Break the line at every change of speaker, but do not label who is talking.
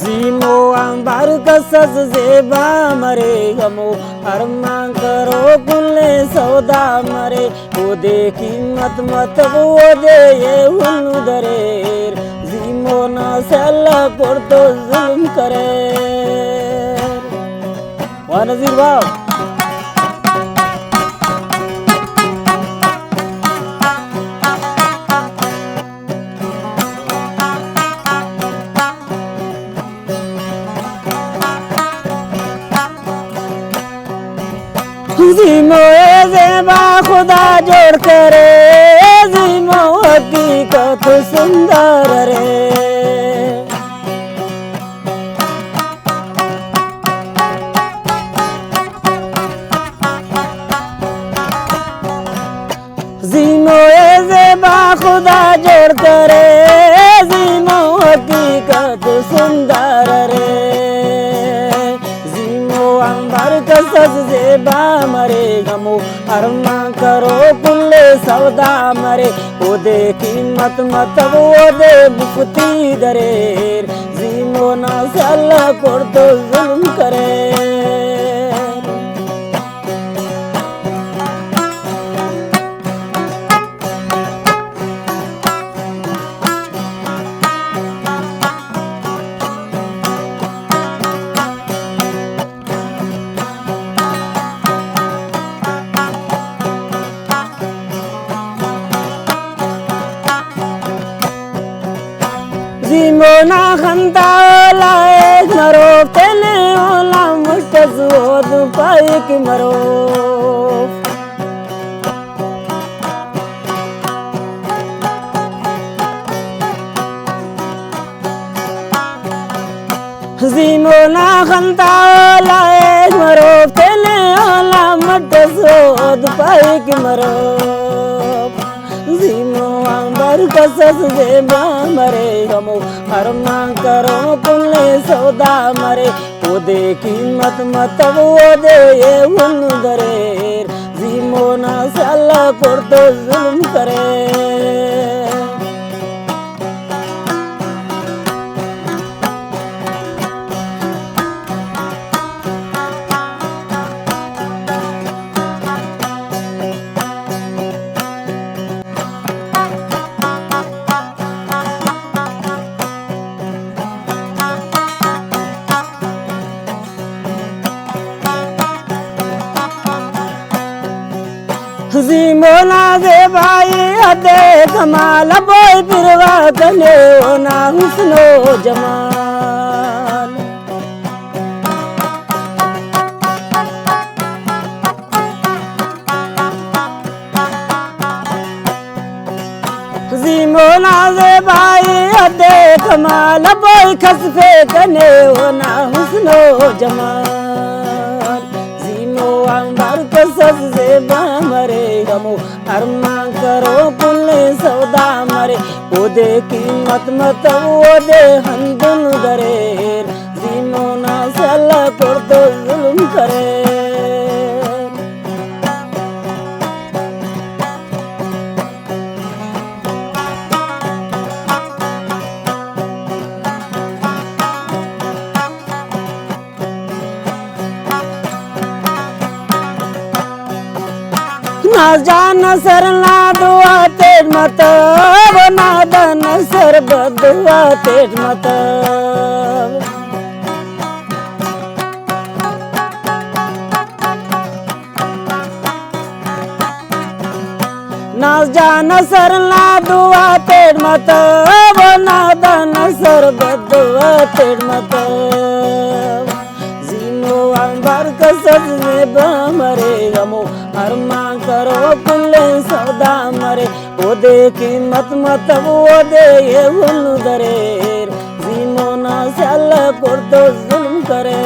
जीमो अंबार कसस जेबा मरे गमो अरमा करो कुल्ले सौदा मरे वो देखी मत मत वो दे ये हुनु दरेर जीमो ना सेला कर तो जुल्म करे वाह नजीर वाह जीमो जेबा खुदा जोड़ करे जीमो हकीकत सुंदर रे जीमो जेबा खुदा जोड़ करे जीमो हकीकत सुंदर रे कसस जेबा मरे गमो अरमा करो कुल्ले सौदा मरे वो देखी मत मत वो दे मुफ्ती दरेर जीमो ना सल्ला कर तो जुल्म करे जीमो ना खंता लाए मरो तेने ओला मुस्तज़ोद पाइक मरो जीमो ना खंता लाए मरो तेने ओला मुस्तज़ोद पाइक मरो जीमो अंबर कसस जेबा मरे गमो अरमा करो कुल्ले सौदा मरे वो देखी मत मत वो दे ये हुनु दरेर जीमो ना सल्ला कर तो जुल्म करे जीमो ना जेबाई अदे कमाल बोई पिरवा कने ओ ना हुस्नो जमाल जीमो ना जेबाई अदे कमाल बोई खसफे कने ओ ना हुस्नो जमाल अंबार कसस जेबा मरे गमो अरमा करो कुल्ले सौदा मरे वो देखी मत मत वो दे हंदुन दरेर जीमो ना सल्ला कर तो जुल्म करे ना जान सर ना दुआ तेज मत ना दन सर बदुआ तेज मत ना जान सर ना दुआ तेज मत ना दन सर बदुआ तेज मत अंबार कसस जेबा मरे गमो अरमा करो कुल्ले सौदा मरे वो देखी मत मत वो दे ये हुनु दरेर जीमो ना सल्ला कर तो जुल्म करे